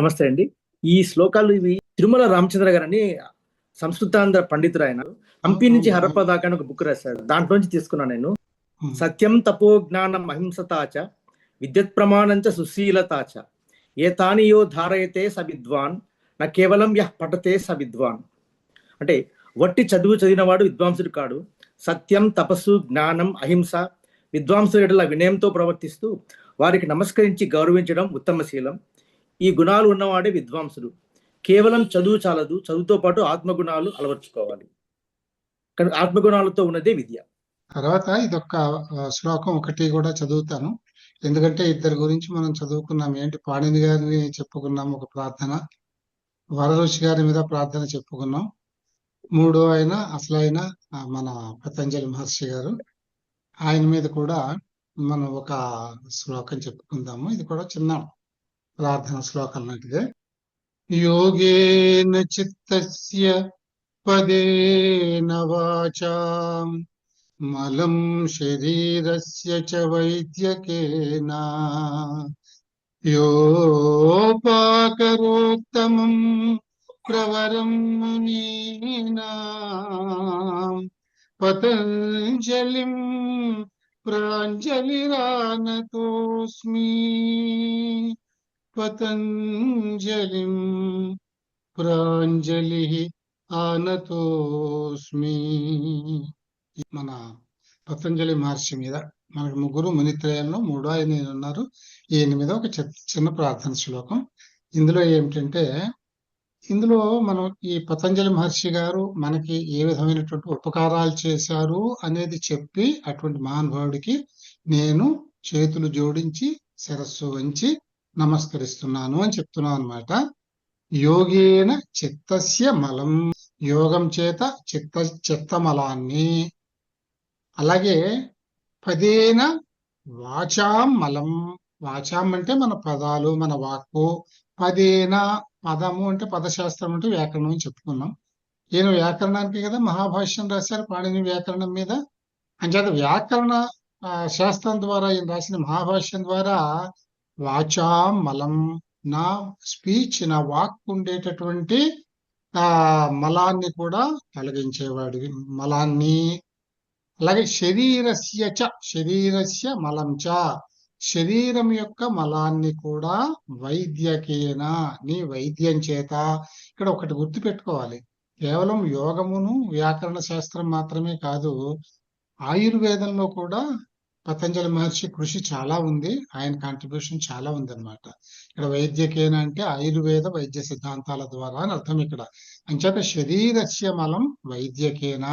నమస్తే అండి. ఈ శ్లోకాలు ఇవి తిరుమల రామచంద్ర గారని సంస్కృతాంధ్ర పండితుడు ఆయన. హంపి నుంచి హరప్ప దాకా అని ఒక బుక్ రాశాడు. దాంట్లోంచి తీసుకున్నాను నేను. సత్యం తపో జ్ఞానం అహింసతాచ విద్యుత్ ప్రమాణంచ సుశీలతాచ ఏతానియో ధారయతే స విద్వాన్ నా కేవలం యహ్ పఠతే స విద్వాన్. అంటే వట్టి చదువు చదివినవాడు విద్వాంసుడు కాడు. సత్యం, తపస్సు, జ్ఞానం, అహింస, విద్వాంసుల ఎడల వినయంతో ప్రవర్తిస్తూ వారికి నమస్కరించి గౌరవించడం ఉత్తమశీలం. ఈ గుణాలు ఉన్నవాడే విద్వాంసుడు. కేవలం చదువు చాలదు, చదువుతో పాటు ఆత్మగుణాలు అలవర్చుకోవాలి. కానీ ఆత్మగుణాలతో ఉన్నదే విద్య. తర్వాత ఇదొక్క శ్లోకం ఒకటి కూడా చదువుతాను, ఎందుకంటే ఇద్దరి గురించి మనం చదువుకున్నాం. ఏంటి, పాణిని గారిని చెప్పుకున్నాం ఒక ప్రార్థన, వరరుచి గారి మీద ప్రార్థన చెప్పుకున్నాం. మూడో ఆయన అసలైన మన పతంజలి మహర్షి గారు, ఆయన మీద కూడా మనం ఒక శ్లోకం చెప్పుకుందాము. ఇది కూడా చిన్న ప్రార్థన శ్లోకం లాంటిదే. యోగేన చిత్తస్య పదేన వాచా మలం శరీరస్య చ వైద్యకేన యోపాకరోత్తమం ప్రవరం మునీనాం పతంజలిం ప్రాంజలిరానతోస్మి పతంజలిం ప్రాంజలి ఆనతోస్మి. మన పతంజలి మహర్షి మీద, మనకు ముగ్గురు మునిత్రయంలో మూడో ఆయన ఉన్నారు. ఈయన మీద ఒక చిన్న ప్రార్థన శ్లోకం. ఇందులో ఏమిటంటే, ఇందులో మనం ఈ పతంజలి మహర్షి గారు మనకి ఏ విధమైనటువంటి ఉపకారాలు చేశారు అనేది చెప్పి, అటువంటి మహానుభావుడికి నేను చేతులు జోడించి శిరస్సు వంచి నమస్కరిస్తున్నాను అని చెప్తున్నాను అన్నమాట. యోగేన చిత్తస్య మలం, యోగం చేత చిత్తమలాన్ని, అలాగే పదేన వాచాం మలం, వాచాం అంటే మన పదాలు, మన వాక్కు, పదేన పదము అంటే పదశాస్త్రం అంటే వ్యాకరణం అని చెప్పుకున్నాం. ఈయన వ్యాకరణానికి కదా మహాభాష్యం రాశారు, పాణిని వ్యాకరణం మీద. అంచేత వ్యాకరణ శాస్త్రం ద్వారా ఈయన రాసిన మహాభాష్యం ద్వారా వాచాం మలం, నా స్పీచ్, నా వాక్ ఉండేటటువంటి మలాన్ని కూడా తొలగించేవాడు, మలాన్ని. అలాగే శరీరస్య మలం చ, శరీరం యొక్క మలాన్ని కూడా వైద్యకేన, నీ వైద్యం చేత. ఇక్కడ ఒకటి గుర్తు పెట్టుకోవాలి, కేవలం యోగమును వ్యాకరణ శాస్త్రం మాత్రమే కాదు, ఆయుర్వేదంలో కూడా పతంజలి మహర్షి కృషి చాలా ఉంది, ఆయన కాంట్రిబ్యూషన్ చాలా ఉంది అనమాట. ఇక్కడ వైద్యకేన అంటే ఆయుర్వేద వైద్య సిద్ధాంతాల ద్వారా అని అర్థం ఇక్కడ. అంచేత శరీరస్య మలం వైద్యకేన,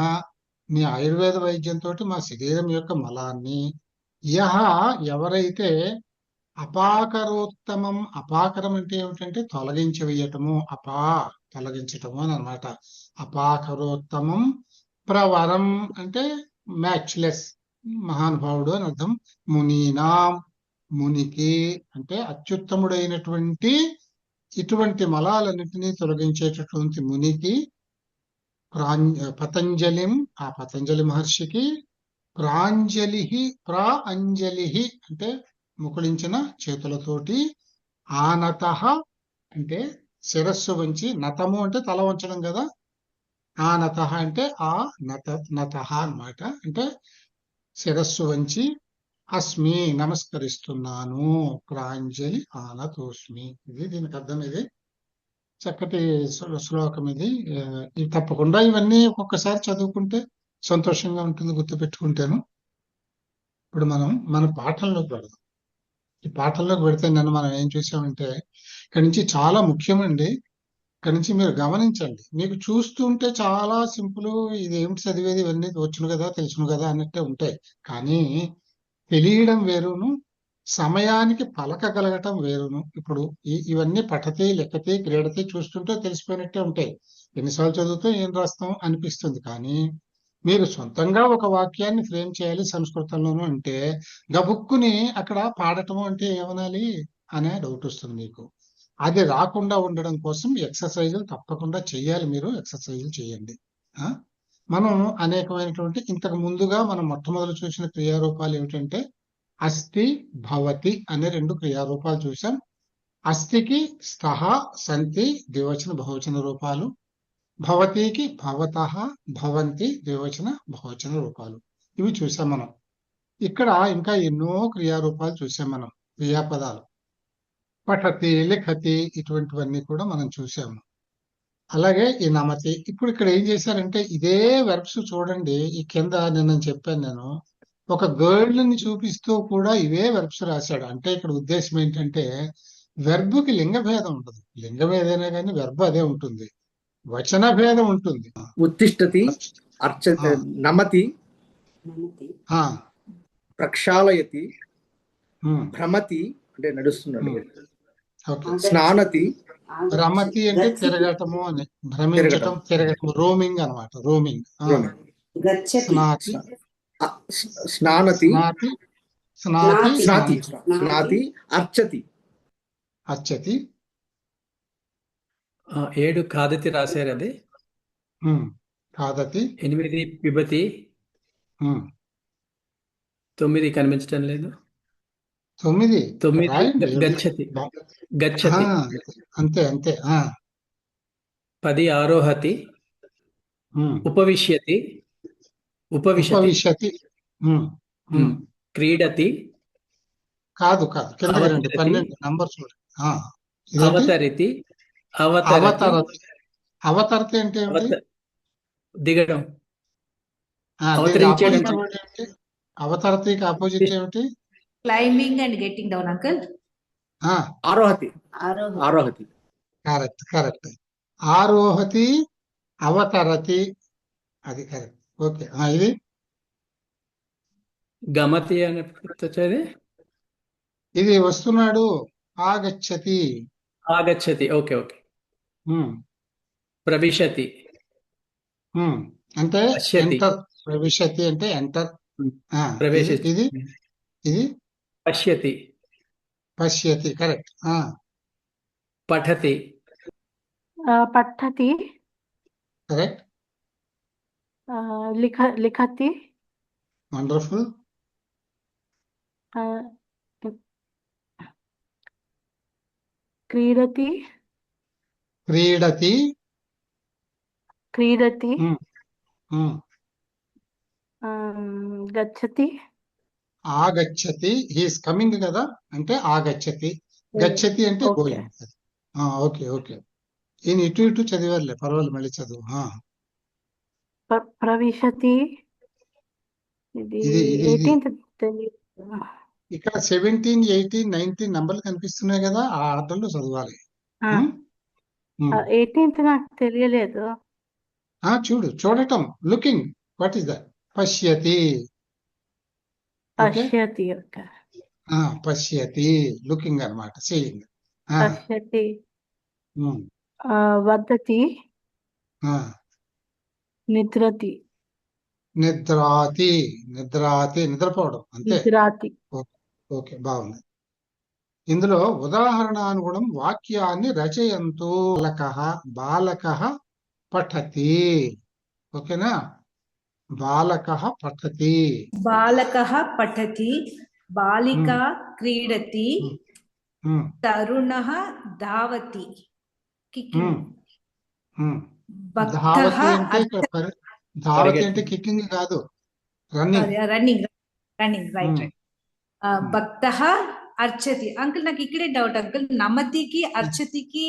నీ ఆయుర్వేద వైద్యంతో మా శరీరం యొక్క మలాన్ని, యహ ఎవరైతే అపాకరోత్తమం, అపాకరం అంటే ఏమిటంటే తొలగించి వేయటము, తొలగించటము అని అనమాట. అపాకరోత్తమం ప్రవరం అంటే మ్యాచ్లెస్, మహానుభావుడు అని అర్థం. మునీనాం, మునికి అంటే అత్యుత్తముడైనటువంటి ఇటువంటి మలాలన్నింటినీ తొలగించేటటువంటి మునికి. పతంజలిం, ఆ పతంజలి మహర్షికి. ప్రాంజలి అంటే ముకుళించిన చేతులతోటి. ఆనత అంటే శిరస్సు వంచి, నతము అంటే తల వంచడం కదా, ఆనత అంటే ఆ నత అన్నమాట, అంటే శిరస్సు వంచి. అస్మి నమస్కరిస్తున్నాను, ప్రాంజలి ఆనతోస్మి. ఇది దీనికి అర్థం. ఇది చక్కటి శ్లోకం ఇది. తప్పకుండా ఇవన్నీ ఒక్కొక్కసారి చదువుకుంటే సంతోషంగా ఉంటుంది, గుర్తుపెట్టుకుంటాను. ఇప్పుడు మనం మన పాఠంలోకి పెడదాం. ఈ పాఠంలోకి పెడితే నన్ను మనం ఏం చూసామంటే, ఇక్కడి నుంచి చాలా ముఖ్యమండి. ఇక్కడి నుంచి మీరు గమనించండి, మీకు చూస్తుంటే చాలా సింపుల్, ఇది ఏమిటి చదివేది, ఇవన్నీ వచ్చును కదా తెలుసును కదా అన్నట్టే ఉంటాయి. కానీ తెలియడం వేరును, సమయానికి పలకగలగటం వేరును. ఇప్పుడు ఇవన్నీ పఠతే లెక్కతే క్రీడతే చూస్తుంటే తెలిసిపోయినట్టే ఉంటాయి. ఎన్నిసార్లు చదువుతూ ఏం రాస్తాం అనిపిస్తుంది. కానీ మీరు సొంతంగా ఒక వాక్యాన్ని ఫ్రేమ్ చేయాలి సంస్కృతంలోనూ అంటే, గబుక్కుని అక్కడ పాడటము అంటే ఏమనాలి అనే డౌట్ వస్తుంది మీకు. అది రాకుండా ఉండడం కోసం ఎక్సర్సైజులు తప్పకుండా చేయాలి. మీరు ఎక్సర్సైజులు చేయండి. మనం అనేకమైనటువంటి, ఇంతకు ముందుగా మనం మొట్టమొదలు చూసిన క్రియారూపాలు ఏమిటంటే అస్థి, భవతి అనే రెండు క్రియారూపాలు చూసాం. అస్తికి స్తః సంతి ద్వివచన బహువచన రూపాలు, భవతికి భవతః భవంతి ద్వివచన బహువచన రూపాలు. ఇవి చూసాం మనం. ఇక్కడ ఇంకా ఎన్నో క్రియారూపాలు చూసాం మనం, క్రియాపదాలు. పఠతి, లిఖతి ఇటువంటివన్నీ కూడా మనం చూసాము. అలాగే ఈ నమతి. ఇప్పుడు ఇక్కడ ఏం చేశారంటే ఇదే వెర్బ్స్ చూడండి, ఈ కింద నిన్న చెప్పాను నేను, ఒక గర్ల్ ని చూపిస్తూ కూడా ఇవే వెర్బ్స్ రాశాడు. అంటే ఇక్కడ ఉద్దేశం ఏంటంటే వెర్బ్కి లింగ భేదం ఉండదు. లింగం ఏదైనా కానీ వెర్బ్ అదే ఉంటుంది, వచన భేదం ఉంటుంది. ఉత్తిష్టతి, నమతి, ఆ, ప్రక్షాళయతి, ఉమ్, భ్రమతి అంటే నడుస్తున్నాడు, ఓకే. స్నానతి, రమతి అంటే తిరగటము అని, భ్రమించటం, తిరగటం, రోమింగ్ అన్నమాట, రోమింగ్. స్నాతి, స్నానతి, స్నాతి, స్నాతి, స్నాతి, స్నాతి, అర్చతి. అచ్చతి, 7 ఖాదతి రాశారు. అది ఖాదతి, 8 పిబతి, 9 కనిపించడం లేదు. 9 9 రాయండి. గచ్చతి, గచ్చతి. అంతే అంతే. 10 ఆరోహతి, ఉపవిశ్యతి, ఉపవిశతి, ఉపవిశతి, క్రీడతి, కాదు కాదు, కిందకి రండి, అవతరతి, 12 నంబర్ చూడండి. ఇదేంటి? అవతరితి, అవతరతి, అవతరతి. అవతరతి అంటే ఏమిటి? దిగడం, దీనికి అవతరించడం. ఆపోజిట్ వర్డ్ ఏమిటి? అవతరతికి ఆపోజిట్ ఏమిటి? Climbing and getting down uncle. ఆరోహతి, ఆరోహతి. Correct correct. ఆరోహతి, అవతరతి, అది కరెక్ట్. ఓకే. ఇది గమతి అని వచ్చేది, ఇది వస్తున్నాడు, ఆగచ్చతి. ఆగచ్చతి. Okay okay. ఉమ్, ప్రవిశతి, అంటే పశ్యతి. ఎంటర్. ప్రవిశతి అంటే ఎంటర్. ప్రవేశించి. ఇది ఇది పశ్యతి, పశ్యతి. కరెక్ట్. పఠతి, పఠతి, కరెక్ట్. లిఖతి, వండర్ఫుల్. క్రీడతి, క్రీడతి, క్రీడతి, గచ్చతి, ఆగచ్చతి. హీస్ కమింగ్ కదా, అంటే ఆగచ్చతి. గచ్చతి అంటే ఓకే. గోయింగ్. Okay okay. ఈయన ఇటు ఇటు చదివారులే, పర్వాలేదు, మళ్ళీ చదువు. ప్రవిశతి. ఇది ఇది 18th తెలియదు. ఇక్కడ 17, 18, 19 నంబర్లు కనిపిస్తున్నాయి కదా, ఆ ఆర్డర్లో చదవాలి. 18th నాకు తెలియలేదు. చూడటం, లుకింగ్. What is that? పశ్యతి. ఓకే. పశ్యతి. ఓకే. పశ్యతి, లుకింగ్ అన్నమాట, సీయింగ్. పశ్యతి, వదతి, నిద్రతి, నిద్రాతి. నిద్రాతి నిద్రపోవడం, అంతే. నిద్రాతి. ఓకే, బాగుంది. ఇందులో ఉదాహరణానుగుణం వాక్యాన్ని రచయంతు. బాలకః, బాలకః పఠతి. ఓకేనా? బాలకః పఠతి. బాలకః పఠతి, బాలికా క్రీడతి, తరుణః ధావతి. భక్తః ధావతి అంటే ఇక్కడ ధావతి అంటే కిక్కింగ్ కాదు, running. Running, running, right right. భక్తః అర్చతి. అంకుల్ నాకు ఇక్కడే డౌట్ అంకుల్, నమతికి అర్చతికి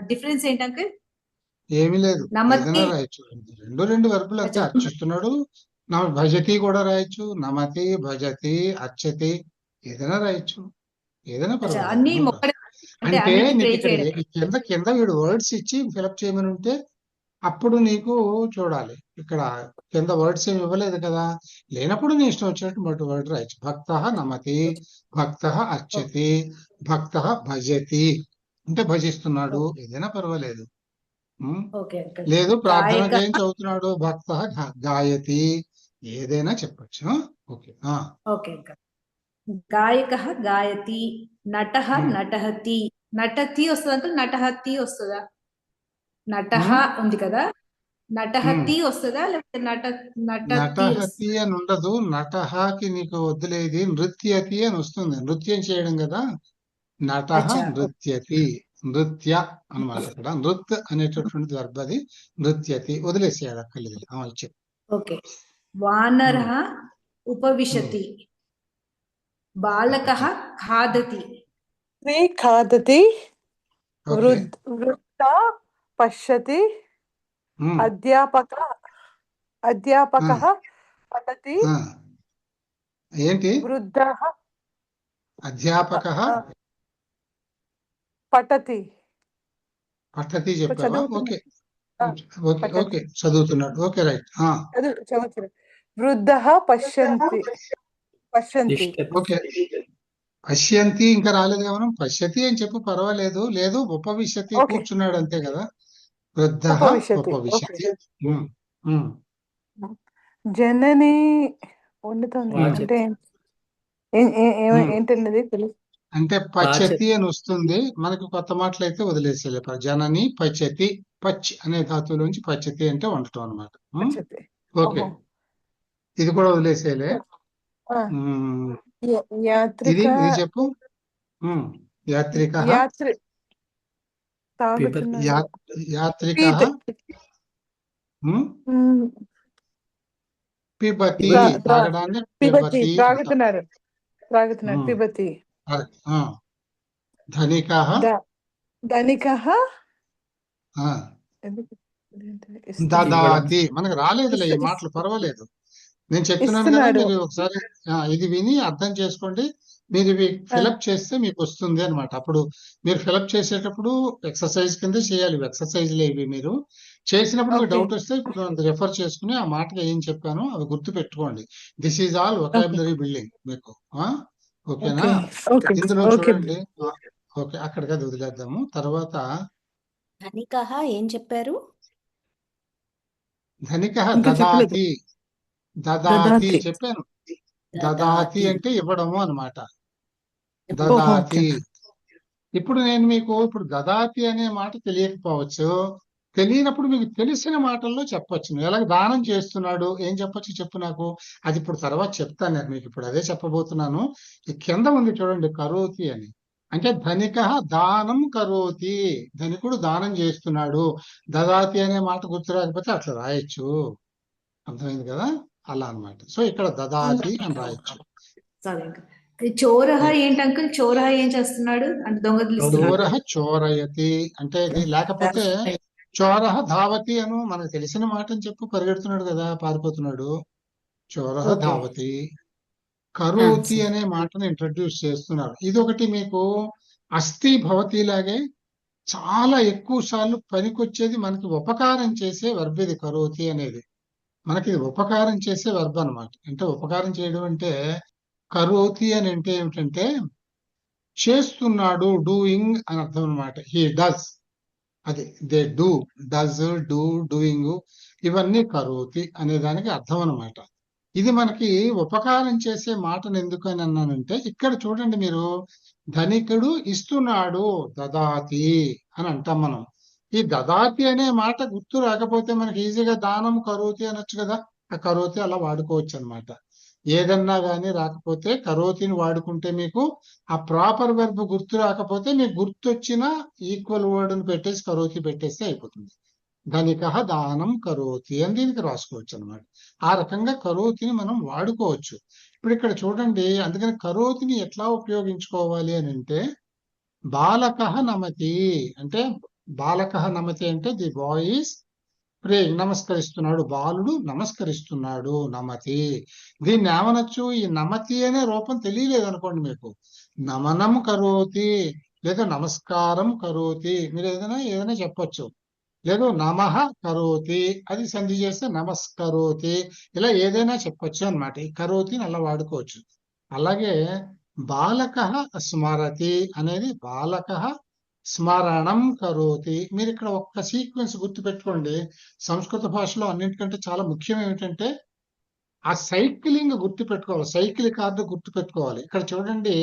డిఫరెన్స్ ఏంటి అంకుల్? ఏమీ లేదు, నమతి. ఏదైనా రాయొచ్చు. రెండు వర్బులు అంతే. అర్చిస్తున్నాడు, భజతి కూడా రాయొచ్చు, నమతి, భజతి, అర్చతి, ఏదైనా రాయొచ్చు, ఏదైనా అన్ని పర్వాలేదు. మొక్కడే అంటే అన్నిటిని నీకు pray ఇక్కడ చేయడం. కింద కింద వీడు వర్డ్స్ ఇచ్చి ఫిలప్ చేయమని ఉంటే అప్పుడు నీకు చూడాలి. ఇక్కడ కింద వర్డ్స్ ఏమి ఇవ్వలేదు కదా, లేనప్పుడు నీ ఇష్టం వచ్చినట్టు మొదటి వర్డ్ రాయొచ్చు. భక్తః నమతి, భక్తః అర్చతి, భక్తః భజతి అంటే భజిస్తున్నాడు, ఏదైనా పర్వాలేదు. Okay uncle. లేదు ప్రార్థన గాయక. చేయించి చదువుతున్నాడు, భక్తః గాయతి, ఏదైనా చెప్పచ్చు. ఓకే. Okay uncle. గాయకః గాయతి, నటః నటహతి. నటతి వస్తుంది అంకుల్, నటహతి వస్తుందా? నటః ఉంది కదా, నటహతి వస్తుందా లేకపోతే నటతి నటహతి అని ఉండదు. నటహకి నీకు వద్దులేది, నృత్యతి అని వస్తుంది. నృత్యం చేయడం కదా, నట అచ్చా. నృత్యతి, నృత్య అన్నమాట. ఇక్కడ నృత్ అనేటటువంటి వర్బ్ అది, నృత్యతి. వదిలేసేయాలి అక్కర్లేదు. ఇచ్చే ఓకే. వానరः ఉపవిశతి, బాలకः ఖాదతి. స్త్రీ ఖాదతి, ఓకే. వృద్ధ పశ్యతి, అధ్యాపకः పఠతి, ఏంటి వృద్ధः అధ్యాపకः పఠతి. పఠతి చెప్పావా? చదువుతున్నాడు. ఓకే ఓకే పఠతి. ఓకే చదువుతున్నాడు. Okay right. చదువుతున్నాడు. వృద్ధः పశ్యంతి. తిష్టతి. ఓకే. పశ్యంతి ఇంకా రాలేదు కదా మనం. పశ్యతి అని చెప్పు, పర్వాలేదు. లేదు ఉపవిశతి, ఓకే. కూర్చున్నాడు అంతే కదా. వృద్ధ ఉపవిశతి. ఉపవిశతి. జనని వండుతోంది వాచతి. అంటే ఏంటన్నది తెలుసు. అంటే పచ్చతి అని వస్తుంది మనకి. కొత్త మాటలు అయితే వదిలేసేలే. జనని పచ్చతి, పచ్ అనే ధాతువులోంచి పచ్చతి అంటే వండటం అనమాట. పశ్యతి. ఓకే, ఇది కూడా వదిలేసేలే. ఆ, యాత్రిక ఇది చెప్పు. యాత్రిక తాగుతున్నాడు. యాత్రిక ఉమ్, పిబతి, తాగడాన్ని పిబతి పిబతి. త్రాగుతున్నాడు. పిబతి. ధనిక ధనికః దదాతి. మనకు రాలేదులే ఈ మాటలు, పర్వాలేదు. నేను చెప్తున్నాను కదా, ఇస్తున్నాడు. మీరు ఒకసారి ఇది విని అర్థం చేసుకోండి. మీరు ఇవి ఫిలప్ చేస్తే మీకు వస్తుంది అనమాట. అప్పుడు మీరు ఫిలప్ చేసేటప్పుడు ఎక్సర్సైజ్ కింద చేయాలి. ఎక్సర్సైజ్లు ఇవి మీరు చేసినప్పుడు మీకు Okay. డౌట్ వస్తే ఇప్పుడు రెఫర్ చేసుకుని ఆ మాటగా ఏం చెప్పానో అవి గుర్తు పెట్టుకోండి. This is all vocabulary building మీకు. ఓకేనా? ఇందులో చూడండి. ఓకే, అక్కడికి అది వదిలేద్దాము. తర్వాత ధనికః ఏం చెప్పారు? ధనిక ఇంకా చెప్పలేదు. దదాతి. దదాతి చెప్పాను. దదాతి అంటే ఇవ్వడము అన్నమాట. దదాతి. ఇప్పుడు నేను మీకు ఇప్పుడు దదాతి అనే మాట తెలియకపోవచ్చు. తెలియనప్పుడు మీకు తెలిసిన మాటల్లో చెప్పొచ్చు. నువ్వు ఎలాగ దానం చేస్తున్నాడు ఏం చెప్పొచ్చు చెప్పు నాకు. అది ఇప్పుడు తర్వాత చెప్తాను నేను మీకు. ఇప్పుడు అదే చెప్పబోతున్నాను. ఈ కింద ఉంది చూడండి, కరోతి అని. అంటే ధనిక దానం కరోతి, ధనికుడు దానం చేస్తున్నాడు. దదాతి అనే మాట గుర్తు రాకపోతే అట్లా రాయొచ్చు. అర్థమైంది కదా? అలా అన్నమాట. సో ఇక్కడ దదాతి అని రాయొచ్చు. Sorry uncle. చోరహ ఏంటి అంకుల్? చోరహ ఏం చేస్తున్నాడు అంటే దొంగలిస్తున్నాడు. చోరహ చోరయతి అంటే ఇది. లేకపోతే చోరహ ధావతి అను, మనకు తెలిసిన మాట అని చెప్పు. పరిగెడుతున్నాడు కదా, పారిపోతున్నాడు. చోరహ Okay. ధావతి. కరోతి అనే మాటను ఇంట్రడ్యూస్ చేస్తున్నారు. ఇది ఒకటి మీకు అస్థి భవతి లాగే చాలా ఎక్కువ సార్లు పనికొచ్చేది. మనకి ఉపకారం చేసే వర్బ్ ఇది కరోతి అనేది. మనకి ఇది ఉపకారం చేసే వర్బ్ అన్నమాట. అంటే ఉపకారం చేయడం అంటే కరోతి అని అంటే ఏమిటంటే చేస్తున్నాడు, డూయింగ్ అని అర్థం అనమాట. హీ డస్, అది they do, does, do, doing, ఇవన్నీ కరోతి అనే దానికి అర్థం అనమాట. ఇది మనకి ఉపకారం చేసే మాటను ఎందుకు అని అన్నానంటే, ఇక్కడ చూడండి మీరు, ధనికుడు ఇస్తున్నాడు, దదాతి అని అంటాం మనం. ఈ దదాతి అనే మాట గుర్తు రాకపోతే మనకి ఈజీగా దానం కరోతి అనొచ్చు కదా. ఆ కరోతి అలా వాడుకోవచ్చు అనమాట. ఏదన్నా కానీ రాకపోతే కరోతిని వాడుకుంటే మీకు ఆ ప్రాపర్ వెర్బ్ గుర్తు రాకపోతే మీకు గుర్తొచ్చిన ఈక్వల్ వర్డ్ ని పెట్టేసి కరోతి పెట్టేస్తే అయిపోతుంది. ధనిక దానం కరోతి అని దీనికి రాసుకోవచ్చు అనమాట. ఆ రకంగా కరోతిని మనం వాడుకోవచ్చు. ఇప్పుడు ఇక్కడ చూడండి, అందుకని కరోతిని ఎట్లా ఉపయోగించుకోవాలి అని అంటే, బాలక నమతి అంటే, బాలక నమతి అంటే ది బాయ్ ఈస్ ప్రేయింగ్, నమస్కరిస్తున్నాడు. బాలుడు నమస్కరిస్తున్నాడు, నమతి. దీన్ని ఏమనొచ్చు, ఈ నమతి అనే రూపం తెలియలేదు అనుకోండి మీకు, నమనం కరోతి లేదా నమస్కారం కరోతి, మీరు ఏదైనా చెప్పొచ్చు. లేదు నమః కరోతి, అది సంధి చేస్తే నమస్కరోతి, ఇలా ఏదైనా చెప్పొచ్చు అన్నమాట. ఈ కరోతిని అలా వాడుకోవచ్చు. అలాగే బాలక స్మరతి అనేది బాలక స్మరణం కరోతి. మీరు ఇక్కడ ఒక్క సీక్వెన్స్ గుర్తు పెట్టుకోండి. సంస్కృత భాషలో అన్నింటికంటే చాలా ముఖ్యం ఏమిటంటే ఆ సైక్లింగ్ గుర్తు పెట్టుకోవాలి, సైకిల్ కార్డు గుర్తు పెట్టుకోవాలి. ఇక్కడ చూడండి,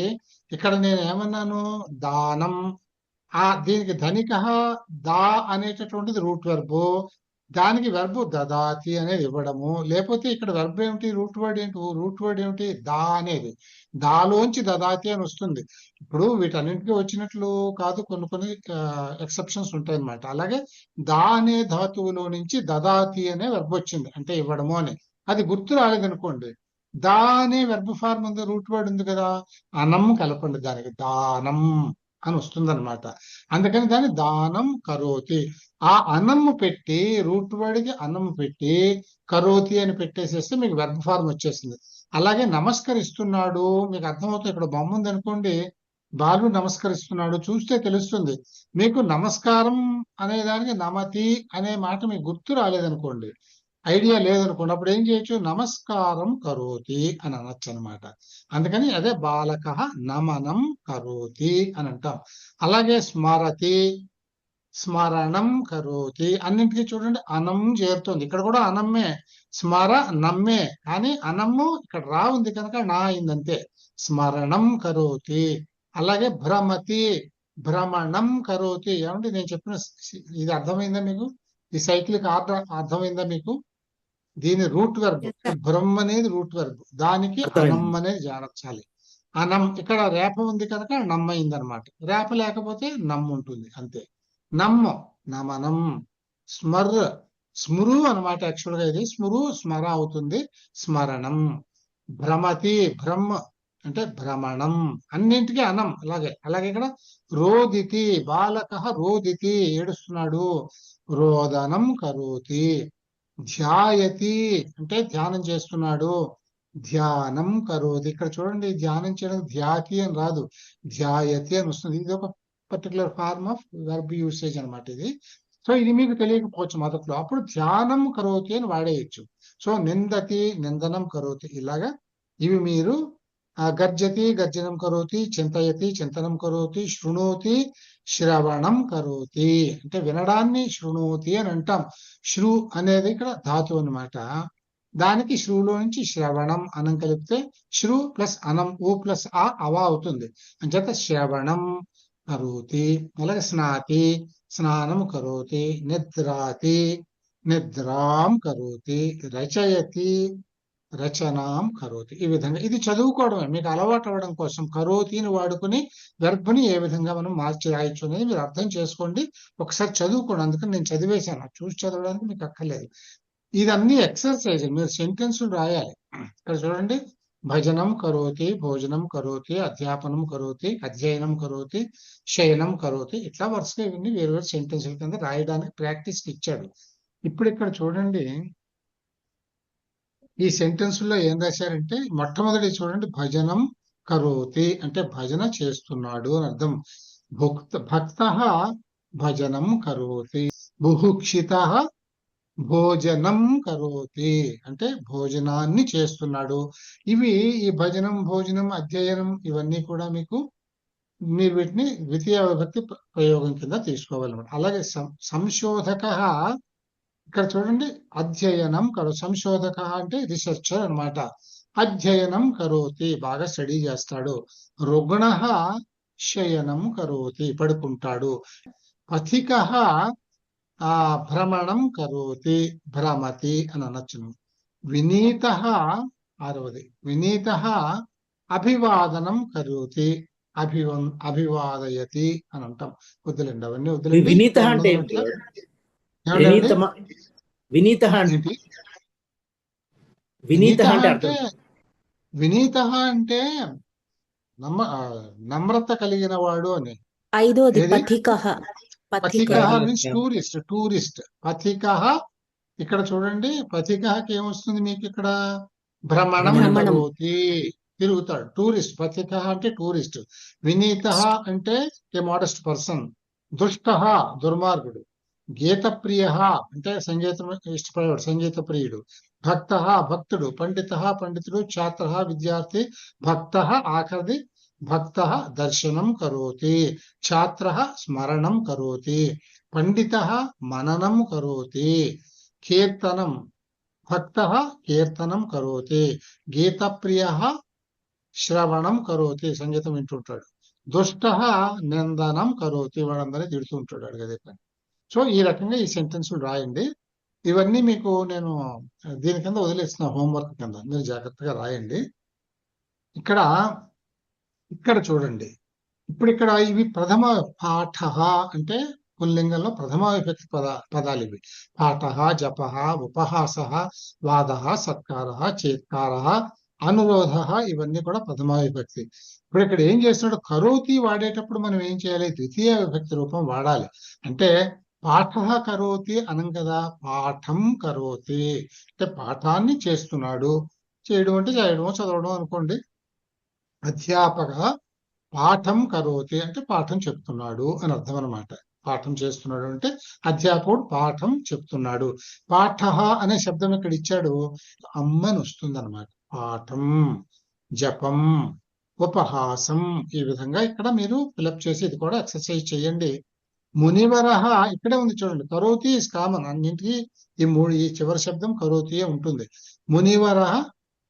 ఇక్కడ నేను ఏమన్నాను, దానం. దీనికి ధనిక దా అనేటటువంటిది రూట్ వెర్బ్, దానికి వెర్బ్ దదాతి అనేది ఇవ్వడము. లేకపోతే ఇక్కడ వెర్బ్ ఏమిటి, రూట్ వర్డ్ ఏంటి, రూట్ వర్డ్ ఏమిటి, దా అనేది. దాలోంచి దదాతి అని వస్తుంది. ఇప్పుడు వీటన్నింటికి వచ్చినట్లు కాదు, కొన్ని కొన్ని ఎక్సెప్షన్స్ ఉంటాయి అన్నమాట. అలాగే దా అనే ధాతువులో నుంచి దదాతి అనే వెర్బ్ వచ్చింది, అంటే ఇవ్వడము అని. అది గుర్తు రాలేదనుకోండి, దా అనే వెర్బ్ ఫార్మ్ ఉంది, రూట్ వర్డ్ ఉంది కదా, అనం కలపండి, దానికి దానం అని వస్తుంది అనమాట. అందుకని దాన్ని దానం కరోతి. ఆ అన్నము పెట్టి, రూట్ వర్డ్ కి అన్నము పెట్టి కరోతి అని పెట్టేసేస్తే మీకు వెర్బ్ ఫార్మ్ వచ్చేసింది. అలాగే నమస్కరిస్తున్నాడు, మీకు అర్థమవుతుంది. ఇక్కడ బొమ్మ ఉంది అనుకోండి, బాలు నమస్కరిస్తున్నాడు, చూస్తే తెలుస్తుంది. మీకు నమస్కారం అనే దానికి నమతి అనే మాట మీకు గుర్తు రాలేదనుకోండి, ఐడియా లేదనుకోండి, అప్పుడు ఏం చేయొచ్చు, నమస్కారం కరోతి అని అనొచ్చు అనమాట. అందుకని అదే బాలక నమనం కరోతి అని అంటాం. అలాగే స్మరతి, స్మరణం కరోతి, అన్నింటికి చూడండి అనం చేరుతుంది. ఇక్కడ కూడా అనమ్మే, స్మర నమ్మే, కానీ అనమ్ము ఇక్కడ రా ఉంది కనుక నా అయిందంతే. స్మరణం కరోతి. అలాగే భ్రమతి, భ్రమణం కరోతి. ఏమంటే నేను చెప్పిన ఇది అర్థమైందా మీకు, ఈ సైక్లిక్ ఆర్డర్ అర్థమైందా మీకు? దీని రూట్ వెర్బ్ బ్రహ్మ అనేది రూట్ వెర్బ్, దానికి అనం అనేది జానర్చాలి. అనం ఇక్కడ రేప ఉంది కనుక నమ్మైంది అనమాట. రేప లేకపోతే నమ్ము ఉంటుంది, అంతే. నమ్మ నమనం. స్మర్ స్మృ అనమాట, యాక్చువల్ గా ఇది స్మృ స్మర అవుతుంది, స్మరణం. భ్రమతి బ్రహ్మ అంటే భ్రమణం, అన్నింటికి అనం. అలాగే ఇక్కడ రోదితి, బాలక రోదితి ఏడుస్తున్నాడు, రోదనం కరోతి. ధ్యాయతి అంటే ధ్యానం చేస్తున్నాడు, ధ్యానం కరోతి. ఇక్కడ చూడండి, ధ్యానం చేయడం ధ్యాతి అని రాదు, ధ్యాయతి అని వస్తుంది. ఇది ఒక particular form of verb usage అనమాట ఇది. సో ఇది మీకు తెలియకపోవచ్చు మొదట్లో, అప్పుడు ధ్యానం కరోతి అని వాడేయచ్చు. సో నిందతి, నిందనం కరోతి, ఇలాగా ఇవి మీరు గర్జతి, గర్జనం కరోతి, చింతయతి, చింతనం కరోతి, శృణోతి, శ్రవణం కరోతి. అంటే వినడాన్ని శృణోతి అని అంటాం. శ్రు అనేది ఇక్కడ ధాతు అన్నమాట. దానికి శ్రులో నుంచి శ్రవణం అనం కలిపితే శ్రు ప్లస్ అనం, ఊ ప్లస్ ఆ అవా అవుతుంది. అంచేత శ్రవణం కరోతి. అలాగే స్నాతి, స్నానం కరోతి. నిద్రాతి, నిద్రాం కరోతి. రచయతి, రచనాం కరోతి. ఈ విధంగా ఇది చదువుకోవడమే, మీకు అలవాటు అవ్వడం కోసం కరోతిని వాడుకుని వెర్బ్ని ఏ విధంగా మనం మార్చి రాయొచ్చు అనేది మీరు అర్థం చేసుకోండి. ఒకసారి చదువుకోండి. అందుకని నేను చదివేశాను, చూసి చదవడానికి మీకు అక్కర్లేదు. ఇదన్నీ ఎక్సర్సైజ్, మీరు సెంటెన్సులు రాయాలి. ఇక్కడ చూడండి, భజనం కరోతి, భోజనం కరోతి, అధ్యాపనం కరోతి, అధ్యయనం కరోతి, శయనం కరోతి. ఇట్లా వరుసగా ఇవన్నీ వేరు వేరు సెంటెన్సుల కింద రాయడానికి ప్రాక్టీస్ ఇచ్చాడు. ఇప్పుడు ఇక్కడ చూడండి, ఈ సెంటెన్స్ లో ఏం రాశారంటే, మొట్టమొదటి చూడండి, భజనం కరోతి అంటే భజన చేస్తున్నాడు అని అర్థం. భక్త భజనం కరోతి. బుభుక్షిత భోజనం కరోతి అంటే భోజనాన్ని చేస్తున్నాడు. ఇవి ఈ భజనం, భోజనం, అధ్యయనం ఇవన్నీ కూడా మీకు, మీరు వీటిని ద్వితీయ విభక్తి ప్రయోగం కింద తీసుకోవాలన్నమాట. అలాగే సంశోధక, ఇక్కడ చూడండి, అధ్యయనం సంశోధక అంటే రీసెర్చర్ అనమాట. అధ్యయనం కరోతి బాగా స్టడీ చేస్తాడు. రుగ్ణ శయనం కరోతి పడుకుంటాడు. పథిక భ్రమణం కరోతి భ్రమతి అని అనొచ్చును. వినీత ఆరవది, వినీత అభివాదనం కరోతి అభివాదయతి అని అంటాం. వద్దులేండి అవన్నీ వద్దులేండి. వినీత అంటే ఏంటి? వినీత అంటే వినీత అంటే నమ్రత కలిగిన వాడు అని. ఐదోది పథిక. పథిక మీన్స్ టూరిస్ట్. పథిక ఇక్కడ చూడండి, పథికకి ఏమొస్తుంది మీకు ఇక్కడ, భ్రమణం కరోతి తిరుగుతాడు, టూరిస్ట్. పథిక అంటే టూరిస్ట్. వినీత అంటే ఏ మోడెస్ట్ పర్సన్. దుష్ట దుర్మార్గుడు. గీత ప్రియ అంటే సంగీతం ఇష్టపడేవాడు, సంగీత ప్రియుడు. భక్త భక్తుడు. పండిత పండితుడు. ఛాత్ర విద్యార్థి. భక్త ఆఖరిది భక్త దర్శనం కరోతి. ఛాత్ర స్మరణం కరోతి. పండిత మననం కరోతి. కీర్తనం భక్త కీర్తనం కరోతి. గీత ప్రియ శ్రవణం కరోతి సంగీతం వింటుంటాడు. దుష్ట నిందనం కరోతి వాడందరినీ తిడుతూ ఉంటాడు, అడిగదే పని. సో ఈ రకంగా ఈ సెంటెన్సులు రాయండి. ఇవన్నీ మీకు నేను దీని కింద వదిలేస్తున్నా, హోంవర్క్ కింద, మీరు జాగ్రత్తగా రాయండి. ఇక్కడ ఇక్కడ చూడండి, ఇప్పుడు ఇక్కడ ఇవి ప్రథమ పాఠ అంటే పుల్లింగంలో ప్రథమ విభక్తి పదాలు ఇవి. పాఠ, జప, ఉపహాస, వాద, సత్కార, చేత్కార, అనురోధ, ఇవన్నీ కూడా ప్రథమ విభక్తి. ఇప్పుడు ఇక్కడ ఏం చేస్తున్నాడు, కరోతి వాడేటప్పుడు మనం ఏం చేయాలి, ద్వితీయ విభక్తి రూపం వాడాలి. అంటే పాఠ కరోతి అనం కదా, పాఠం కరోతి అంటే పాఠాన్ని చేస్తున్నాడు. చేయడం అంటే చేయడం, చదవడం అనుకోండి. అధ్యాపక పాఠం కరోతి అంటే పాఠం చెప్తున్నాడు అని అర్థం అనమాట. పాఠం చేస్తున్నాడు అంటే అధ్యాపకుడు పాఠం చెప్తున్నాడు. పాఠ అనే శబ్దం ఇక్కడ ఇచ్చాడు, అమ్మని వస్తుంది అనమాట. పాఠం, జపం, ఉపహాసం, ఈ విధంగా ఇక్కడ మీరు ఫిలప్ చేసి ఇది కూడా ఎక్సర్సైజ్ చేయండి. మునివరహ ఇక్కడే ఉంది చూడండి, కరోతి ఇస్ కామన్ అన్నింటికి. ఈ చివరి శబ్దం కరోతియే ఉంటుంది. మునివరహ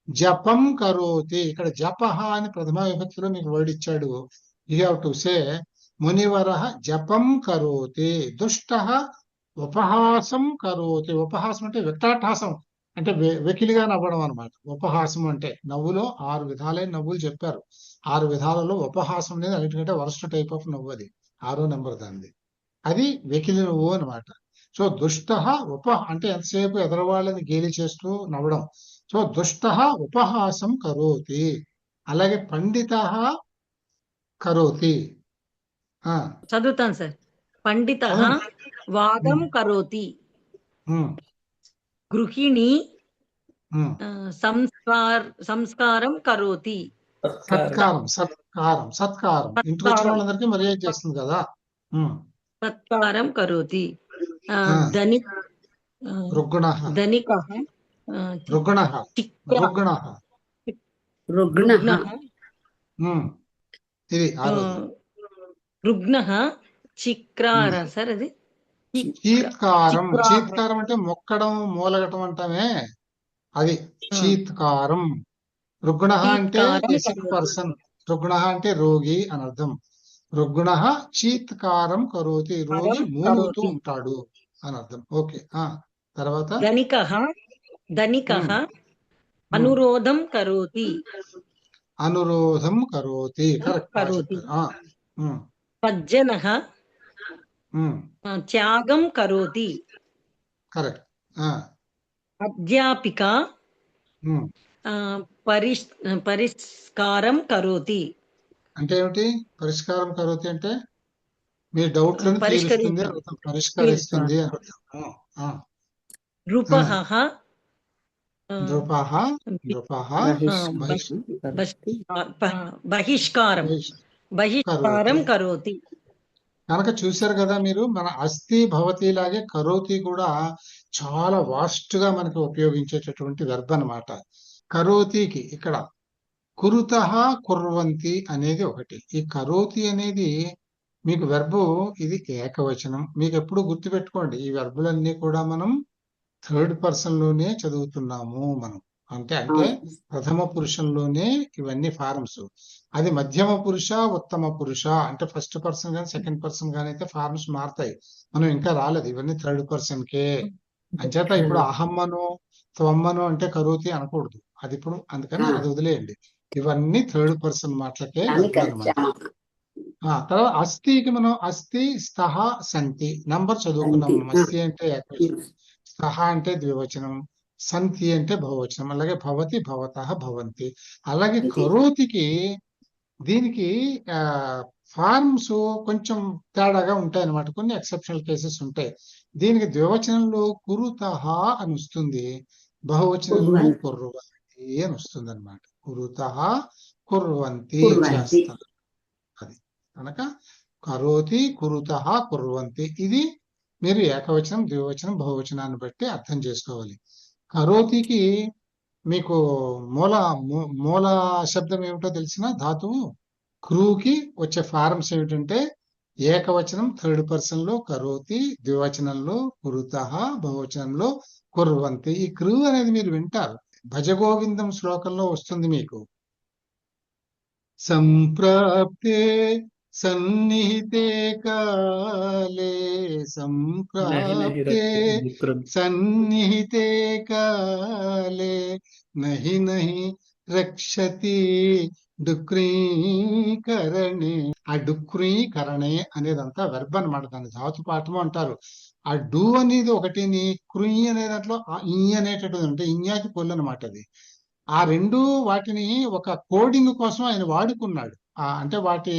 జపం కరోతి, ఇక్కడ జపహ అని ప్రథమ విభక్తిలో మీకు వర్డ్ ఇచ్చాడు. యూ హ్యావ్ టు సే మునివరహ జపం కరోతి. దుష్టః ఉపహాసం కరోతి. ఉపహాసం అంటే వికటాటహాసం, అంటే వెకిలిగా నవ్వడం అనమాట. ఉపహాసం అంటే నవ్వులో 6 విధాలైన నవ్వులు చెప్పారు. 6 విధాలలో ఉపహాసం అనేది అన్నిటికంటే వరస్ట్ టైప్ ఆఫ్ నవ్వు, అది 6వ నెంబర్ దాన్ని. అది వెకిలి నవ్వు అనమాట. సో దుష్టః అంటే ఎంతసేపు ఎదరవాళ్ళని గేలి చేస్తూ నవ్వడం. సో దుష్టః ఉపహాసం కరోతి. అలాగే పండితః కరోతి. చదువుతాను సార్. పండితః వాదం కరోతి. గృహిణి సంస్కారం కరోతి. సత్కారం ఇంటికి వచ్చిన వాళ్ళందరికీ మర్యాద చేస్తుంది కదా. సత్కారం కరోతి. రుగ్ణః ఇది రుగ్ణః చిక్రార సార్. అది చీత్కారం అంటే మొక్కడం, మూలగటం అంటామే, అది చీత్కారం. రుగ్ణ అంటే సిక్ పర్సన్, రుగ్ణ అంటే రోగి అని అర్థం. రుగ్ణ చీత్కారం కరోతి, రోగి మూలుగుతూ ఉంటాడు అని అర్థం. ఓకే, తర్వాత ధనికః అనురోధం కరోతి. కరెక్ట్. సజ్జనః త్యాగం కరోతి. కరెక్ట్. అధ్యాపిక పరిష్కారం కరోతి. అంటే ఏమిటి పరిష్కారం కరోతి అంటే? మీ డౌట్లను పరిష్కరిస్తుంది. నృపః బహిష్కారం కరోతి. కనుక చూశారు కదా మీరు, మన అస్థి భవతి లాగే కరోతి కూడా చాలా వాస్ట్ గా మనకి ఉపయోగించేటటువంటి వెర్బ్ అన్నమాట. కరోతికి ఇక్కడ కురుతః కుర్వంతి అనేది ఒకటి. ఈ కరోతి అనేది మీకు వెర్బు, ఇది ఏకవచనం. మీకు ఎప్పుడు గుర్తుపెట్టుకోండి, ఈ వెర్బులన్నీ కూడా మనం థర్డ్ పర్సన్ లోనే చదువుతున్నాము మనం. అంటే ప్రథమ పురుషంలోనే ఇవన్నీ ఫార్మ్స్. అది మధ్యమ పురుష, ఉత్తమ పురుష అంటే ఫస్ట్ పర్సన్ గానీ సెకండ్ పర్సన్ గానీ అయితే ఫార్మ్స్ మారుతాయి. మనం ఇంకా రాలేదు, ఇవన్నీ థర్డ్ పర్సన్ కే. అంచేత ఇప్పుడు అహమ్మను త్వమ్మను అంటే కరోతి అనకూడదు, అది ఇప్పుడు. అందుకని అది వదిలేయండి, ఇవన్నీ థర్డ్ పర్సన్ మాటలకే అనమాట. తర్వాత అస్థికి మనం అస్థి, స్తః, సంతి నంబర్ చదువుకున్నాం మనం. అస్థి అంటే ఏకవచనం, స్తః అంటే ద్వివచనం, సంతి అంటే బహువచనం, అలాగే భవతి, భవతః, భవంతి. అలాగే కరోతికి దీనికి ఫార్మ్స్ కొంచెం తేడాగా ఉంటాయి అన్నమాట. కొన్ని ఎక్సెప్షనల్ కేసెస్ ఉంటాయి. దీనికి ద్వివచనంలో కురుతః అని వస్తుంది, బహువచనంలో కుర్వంతి అని వస్తుంది అనమాట. కురుతః కుర్వంతి చేస్తారు, అది. కనుక కరోతి, కురుతః, కుర్వంతి, ఇది మీరు ఏకవచనం, ద్వివచనం, బహువచనాన్ని బట్టి అర్థం చేసుకోవాలి. కరోతికి మీకు మూల శబ్దం ఏమిటో తెలిసిన ధాతువు క్రూకి వచ్చే ఫార్మ్స్ ఏమిటంటే ఏకవచనం థర్డ్ పర్సన్ లో కరోతి, ద్వివచనంలో కురుతః, బహువచనంలో కుర్వంతి. ఈ క్రూ అనేది మీరు వింటారు, భజగోవిందం శ్లోకంలో వస్తుంది మీకు. సంప్రాప్తే సన్నిహితే కాలే సంప్రాప్తే సన్నిహితే కాలే నహి నహి రక్షతి డుక్రీకరణే. ఆ డుక్రీకరణే అనేదంతా వెర్బ్ అనమాట, దాన్ని ధాతు పాఠము అంటారు. ఆ డు అనేది ఒకటిని, క్రుయి అనే దాంట్లో ఈ అనేటటువంటి అంటే ఇన్యాకి పొల్లు అనమాట అది. ఆ రెండు వాటిని ఒక కోడింగ్ కోసం ఆయన వాడుకున్నాడు. అంటే వాటి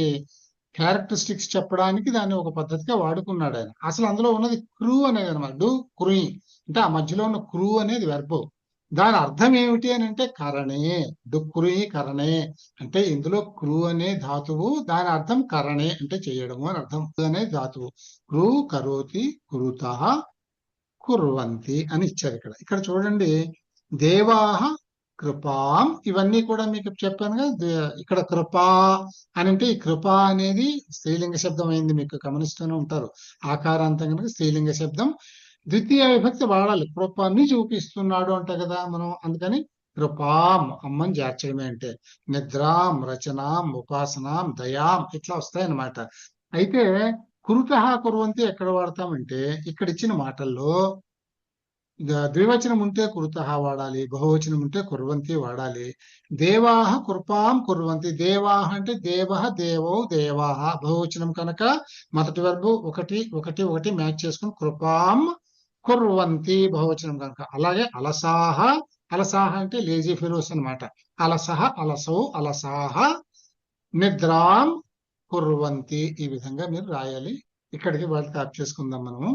క్యారెక్టరిస్టిక్స్ చెప్పడానికి దాన్ని ఒక పద్ధతిగా వాడుకున్నాడు ఆయన. అసలు అందులో ఉన్నది క్రూ అనేది అనమాట, డు క్రూయి అంటే ఆ మధ్యలో ఉన్న క్రూ అనేది వెర్బ్. దాని అర్థం ఏమిటి అని అంటే కరణే, డుక్రుయి కరణే అంటే ఇందులో క్రూ అనే ధాతువు, దాని అర్థం కరణే అంటే చేయడము అని అర్థం. అనే ధాతువు క్రూ కరోతి కురుతః కుర్వంతి అని ఇచ్చారు ఇక్కడ. ఇక్కడ చూడండి, దేవాహ కృపాం, ఇవన్నీ కూడా మీకు చెప్పాను కదా. ఇక్కడ కృపా అని అంటే ఈ కృప అనేది స్త్రీలింగ శబ్దం అయింది, మీకు గమనిస్తూనే ఉంటారు. ఆకారాంతం కనుక స్త్రీలింగ శబ్దం. ద్వితీయ విభక్తి వాడాలి, కృపాన్ని చూపిస్తున్నాడు అంట కదా మనం, అందుకని కృపాం అమ్మని చేర్చడమే. అంటే నిద్రాం, రచనాం, ఉపాసనాం, దయాం ఇట్లా వస్తాయన్నమాట. అయితే కురుతః కుర్వంతి ఎక్కడ వాడతామంటే ఇక్కడ ఇచ్చిన మాటల్లో ద్వివచనం ఉంటే కురుతః వాడాలి, బహువచనం ఉంటే కుర్వంతి వాడాలి. దేవాహ కృపాం కుర్వంతి, దేవాహ అంటే దేవః దేవౌ దేవాహ, బహువచనం కనుక మొదటి వెర్బు ఒకటి ఒకటి ఒకటి మ్యాచ్ చేసుకుని కృపాం కుర్వంతి బహువచనం కనుక. అలాగే అలసాహ, అలసాహ అంటే లేజీ ఫెలోస్ అనమాట. అలసహ అలసౌ అలసాహ నిద్రాం కుర్వంతి, ఈ విధంగా మీరు రాయాలి. ఇక్కడికి వాళ్ళు టాప్ చేసుకుందాం మనము.